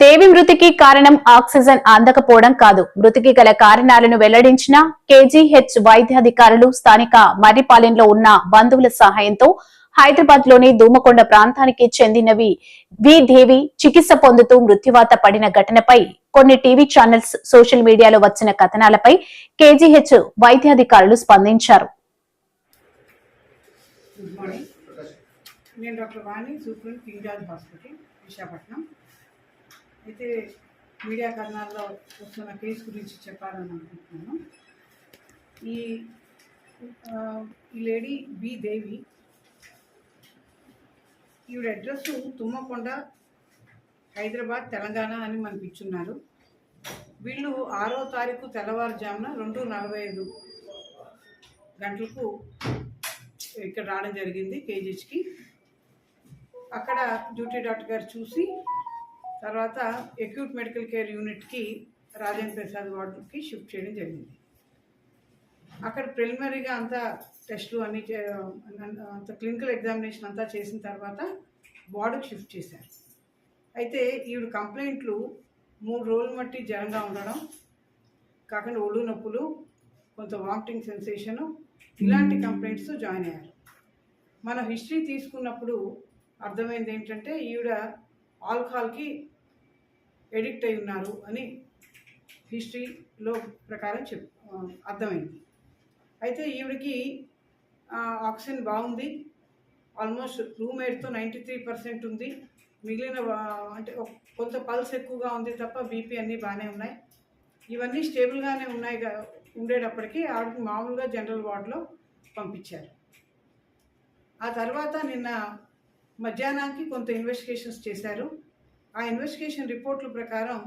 దేవి మృతికి కారణం ఆక్సిజన్ అందకపోవడం కాదు. మృతికి గల కారణాలను వెల్లడించిన కేజీహెచ్ వైద్యాధికారులు స్థానిక మర్రిపాలెంలో ఉన్న బంధువుల సహాయంతో హైదరాబాద్ లోని దూమకొండ ప్రాంతానికి చెందినవి వి దేవి చికిత్స పొందుతూ మృత్యువాత పడిన ఘటనపై కొన్ని టీవీ ఛానల్స్, సోషల్ మీడియాలో వచ్చిన కథనాలపై కేజీహెచ్ వైద్యాధికారులు స్పందించారు. నేను డాక్టర్ వాణి, సూపరింట్ కింగ్ జార్జ్ హాస్పిటల్, విశాఖపట్నం. అయితే మీడియా కారణాల్లో వస్తున్న కేసు గురించి చెప్పాలని అనుకుంటున్నాను. ఈ లేడీ బి దేవి, ఈవిడ అడ్రస్ తుమ్మకొండ, హైదరాబాద్, తెలంగాణ అని మనకి ఇచ్చున్నారు. వీళ్ళు 6వ తారీఖు తెల్లవారుజామున 2:45 గంటలకు ఇక్కడ రావడం జరిగింది కేజీహెచ్కి. అక్కడ డ్యూటీ డాక్టర్ గారు చూసి తర్వాత అక్యూట్ మెడికల్ కేర్ యూనిట్కి రాజేంద్ర ప్రసాద్ వార్డుకి షిఫ్ట్ చేయడం జరిగింది. అక్కడ ప్రిలిమినరీగా అంతా టెస్టులు అన్నీ అంత క్లినికల్ ఎగ్జామినేషన్ అంతా చేసిన తర్వాత వార్డుకి షిఫ్ట్ చేశారు. అయితే ఈవిడ కంప్లైంట్లు 3 రోజుల మట్టి జ్వరంగా ఉండడం, కాకుండా ఒళ్ళు నొప్పులు, కొంత వామిటింగ్ సెన్సేషను, ఇలాంటి కంప్లైంట్స్ జాయిన్ అయ్యారు. మన హిస్టరీ తీసుకున్నప్పుడు అర్థమైంది ఏంటంటే ఈవిడ ఆల్కహాల్కి ఎడిక్ట్ అయి ఉన్నారు అని హిస్టరీలో ప్రకారం అర్థమైంది. అయితే ఈవిడికి ఆక్సిజన్ బాగుంది, ఆల్మోస్ట్ రూమ్మేట్తో 93% ఉంది. మిగిలిన అంటే కొంత పల్స్ ఎక్కువగా ఉంది తప్ప బీపీ అన్నీ బాగానే ఉన్నాయి. ఇవన్నీ స్టేబుల్గానే ఉన్నాయి. ఉండేటప్పటికీ ఆవిడకి మామూలుగా జనరల్ వార్డులో పంపించారు. ఆ తర్వాత నిన్న మధ్యాహ్నానికి కొంత ఇన్వెస్టిగేషన్స్ చేశారు. ఆ ఇన్వెస్టిగేషన్ రిపోర్ట్ల ప్రకారం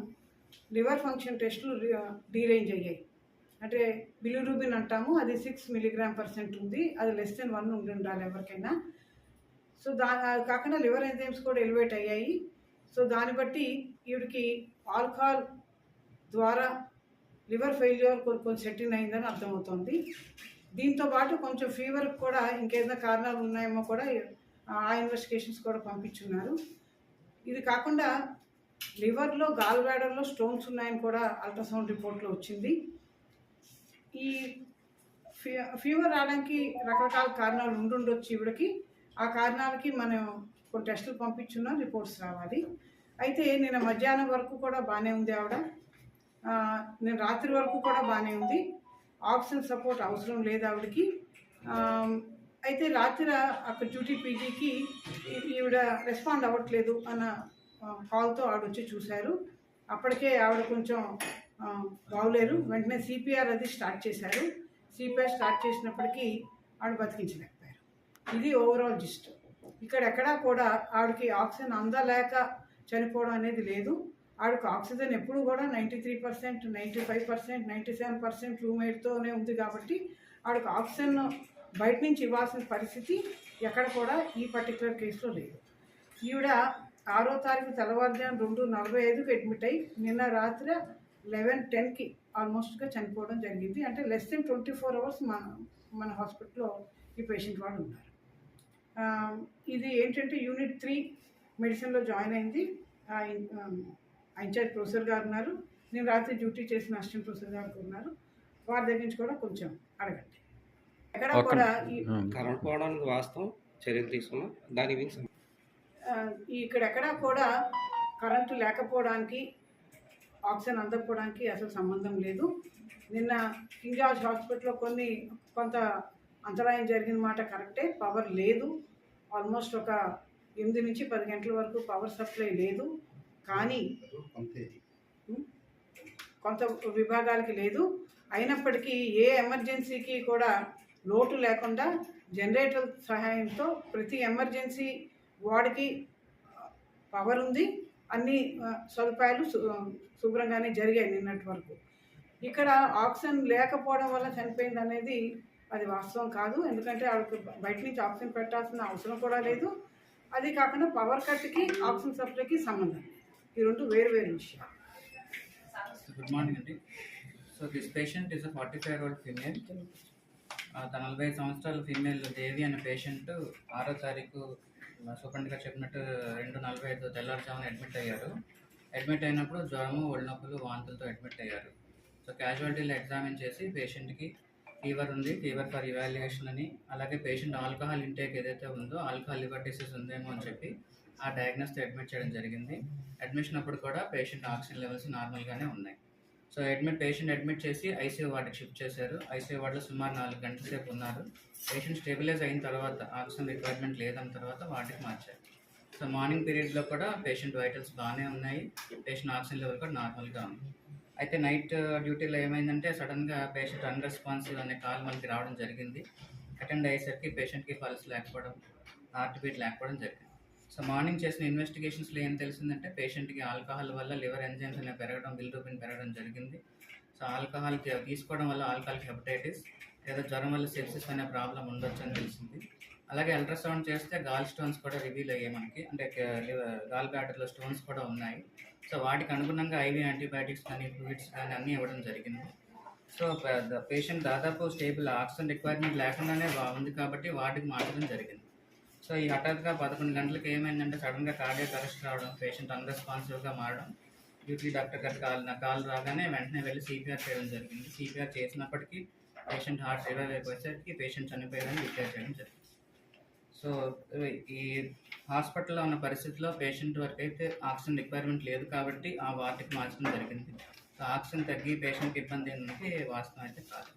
లివర్ ఫంక్షన్ టెస్టులు డీరేంజ్ అయ్యాయి. అంటే బిలిరూబిన్ అంటాము, అది 6 mg/% ఉంది. అది <1 ఉండాలి ఎవరికైనా. సో కాకుండా లివర్ ఎంజైమ్స్ కూడా ఎలివేట్ అయ్యాయి. సో దాన్ని బట్టి ఈవిడికి ఆల్కహాల్ ద్వారా లివర్ ఫెయిల్యూర్ కొంచెం సెటిల్ అయిందని అర్థమవుతుంది. దీంతో పాటు కొంచెం ఫీవర్ కూడా ఇంకేదైనా కారణాలు ఉన్నాయేమో కూడా ఆ ఇన్వెస్టిగేషన్స్ కూడా పంపించున్నారు. ఇది కాకుండా లివర్లో, గాల్ బ్లాడర్లో స్టోన్స్ ఉన్నాయని కూడా అల్ట్రాసౌండ్ రిపోర్ట్లో వచ్చింది. ఈ ఫీవర్ రావడానికి రకరకాల కారణాలు ఉండుండొచ్చు ఈవిడకి. ఆ కారణాలకి మనం కొన్ని టెస్టులు పంపించున్నాం, రిపోర్ట్స్ రావాలి. అయితే నిన్న మధ్యాహ్నం వరకు కూడా బాగానే ఉంది ఆవిడ. నేను రాత్రి వరకు కూడా బాగానే ఉంది. ఆక్సిజన్ సపోర్ట్ అవసరం లేదు ఆవిడకి. అయితే రాత్రి అక్కడ డ్యూటీ పీజీకి ఈవిడ రెస్పాండ్ అవ్వట్లేదు అన్న కాల్తో ఆవిడ వచ్చి చూశారు. అప్పటికే ఆవిడ కొంచెం బాగులేరు. వెంటనే సిపిఆర్ అది స్టార్ట్ చేశారు. సిపిఆర్ స్టార్ట్ చేసినప్పటికీ ఆవిడ బతికించలేకపోయారు. ఇది ఓవరాల్ జిస్ట్. ఇక్కడెక్కడా కూడా ఆవిడకి ఆక్సిజన్ అందలేక చనిపోవడం అనేది లేదు. ఆవిడకు ఆక్సిజన్ ఎప్పుడు కూడా 93%, 95%, 97% రూమ్మేట్తోనే ఉంది. కాబట్టి ఆవిడకు ఆక్సిజన్ బయట నుంచి ఇవ్వాల్సిన పరిస్థితి ఎక్కడ కూడా ఈ పర్టికులర్ కేసులో లేదు. ఈవిడ 6వ తారీఖు తెల్లవారుజాము 2:45కి అడ్మిట్ అయ్యి నిన్న రాత్రి 11:10కి ఆల్మోస్ట్గా చనిపోవడం జరిగింది. అంటే <24 hours మన హాస్పిటల్లో ఈ పేషెంట్ వాళ్ళు ఉన్నారు. ఇది ఏంటంటే యూనిట్ 3 మెడిసిన్లో జాయిన్ అయింది. ఇన్ఛార్జ్ ప్రొఫెసర్ గారు ఉన్నారు. నేను రాత్రి డ్యూటీ చేసిన అసిస్టెంట్ ప్రొఫెసర్ గారు ఉన్నారు. వారి దగ్గర నుంచి కూడా కొంచెం అడగండి. ఎక్కడ కూడా కరెంట్ వాస్తవం చర్యలు తీసుకున్నాం. దాని ఇక్కడెక్కడా కూడా కరెంటు లేకపోవడానికి, ఆక్సిజన్ అందకపోవడానికి అసలు సంబంధం లేదు. నిన్న కింగ్ జార్జ్ హాస్పిటల్లో కొంత అంతరాయం జరిగిన మాట కరెక్టే. పవర్ లేదు. ఆల్మోస్ట్ ఒక 8 నుంచి 10 గంటల వరకు పవర్ సప్లై లేదు. కానీ కొంత విభాగాలకి లేదు. అయినప్పటికీ ఏ ఎమర్జెన్సీకి కూడా లోటు లేకుండా జనరేటర్ సహాయంతో ప్రతి ఎమర్జెన్సీ వార్డుకి పవర్ ఉంది. అన్ని సదుపాయాలు శుభ్రంగానే జరిగాయి నిన్నటి వరకు. ఇక్కడ ఆక్సిజన్ లేకపోవడం వల్ల చనిపోయింది అనేది అది వాస్తవం కాదు. ఎందుకంటే ఆవిడకి బయట నుంచి ఆక్సిజన్ పెట్టాల్సిన అవసరం కూడా లేదు. అది కాకుండా పవర్ కట్కి ఆక్సిజన్ సప్లైకి సంబంధం. ఈ రెండు వేరు విషయాలు. గుడ్ మార్నింగ్ అండి. So this patient is 45-year-old female. 45 సంవత్సరాల ఫీమేల్ దేవి అనే పేషెంట్ 6వ తారీఖు సూపరింటెండెంట్ గారు చెప్పినట్టు 2:45 తెల్లారుజామున అడ్మిట్ అయ్యారు. అడ్మిట్ అయినప్పుడు జ్వరము, ఒళ్ళు నొప్పులు, వాంతులతో అడ్మిట్ అయ్యారు. సో క్యాజువాలిటీలో ఎగ్జామిన్ చేసి పేషెంట్కి ఫీవర్ ఉంది, ఫీవర్ ఫర్ ఇవాల్యుయేషన్ అని, అలాగే పేషెంట్ ఆల్కహాల్ ఇంటేక్ ఏదైతే ఉందో ఆల్కహాల్ లివర్ డిసీజ్ ఉందేమో అని చెప్పి ఆ డయాగ్నోస్తో అడ్మిట్ చేయడం జరిగింది. అడ్మిషన్ అప్పుడు కూడా పేషెంట్ ఆక్సిజన్ లెవెల్స్ నార్మల్గానే ఉన్నాయి. సో పేషెంట్ అడ్మిట్ చేసి ఐసీయూ వార్డుకి షిఫ్ట్ చేశారు. ఐసీయూ వార్డులో సుమారు 4 గంటల సేపు ఉన్నారు. పేషెంట్ స్టెబిలైజ్ అయిన తర్వాత, ఆక్సిజన్ రిక్వైర్మెంట్ లేదన్న తర్వాత వార్డుకి మార్చారు. సో మార్నింగ్ పీరియడ్లో కూడా పేషెంట్ వైటల్స్ బాగానే ఉన్నాయి, పేషెంట్ ఆక్సిజన్ లెవెల్ కూడా నార్మల్గా ఉంది. అయితే నైట్ డ్యూటీలో ఏమైందంటే సడన్గా పేషెంట్ అన్రెస్పాన్సివ్ అనే కాల్ మనకి రావడం జరిగింది. అటెండ్ అయ్యేసరికి పేషెంట్కి పల్స్ లేకపోవడం, హార్ట్ బీట్ లేకపోవడం జరిగింది. సో మార్నింగ్ చేసిన ఇన్వెస్టిగేషన్స్లో ఏం తెలిసిందంటే పేషెంట్కి ఆల్కహాల్ వల్ల లివర్ ఎంజైమ్స్ అనేవి పెరగడం, బిలిరూబిన్ పెరగడం జరిగింది. సో ఆల్కహాల్ తీసుకోవడం వల్ల ఆల్కహాల్ హెపటైటిస్ లేదా జ్వరం వల్ల సెప్సిస్ అనే ప్రాబ్లం ఉండొచ్చు అని తెలిసింది. అలాగే అల్ట్రాసౌండ్ చేస్తే గాల్ స్టోన్స్ కూడా రివీల్ అయ్యాయి మనకి, అంటే గాల్ బ్లాడర్లో స్టోన్స్ కూడా ఉన్నాయి. సో వాటికి అనుగుణంగా ఐవీ యాంటీబయాటిక్స్ కానీ ఫ్లూయిడ్స్ కానీ అన్నీ ఇవ్వడం జరిగింది. సో పేషెంట్ దాదాపు స్టేబుల్, ఆక్సిజన్ రిక్వైర్మెంట్ లేకుండానే ఉంది కాబట్టి వాటికి మార్చడం జరిగింది. సో ఈ హఠాత్తుగా 11 గంటలకు ఏమైందంటే సడన్గా కార్డియాక్ అరెస్ట్ రావడం, పేషెంట్ అన్రెస్పాన్సివ్గా మారడం. డ్యూటీ డాక్టర్ గారి కాల్ రాగానే వెంటనే వెళ్ళి సిపిఆర్ చేయడం జరిగింది. సిపిఆర్ చేసినప్పటికీ పేషెంట్ హార్ట్ రివైవ్ అయిపోయేసరికి పేషెంట్ చనిపోయారని డిక్లేర్ చేయడం జరిగింది. సో ఈ హాస్పిటల్లో ఉన్న పరిస్థితిలో పేషెంట్ వరకు అయితే ఆక్సిజన్ రిక్వైర్మెంట్ లేదు కాబట్టి ఆ వార్డుకి మార్చడం జరిగింది. సో ఆక్సిజన్ తగ్గి పేషెంట్కి ఇబ్బంది ఏంటంటే వాస్తవం అయితే కాదు.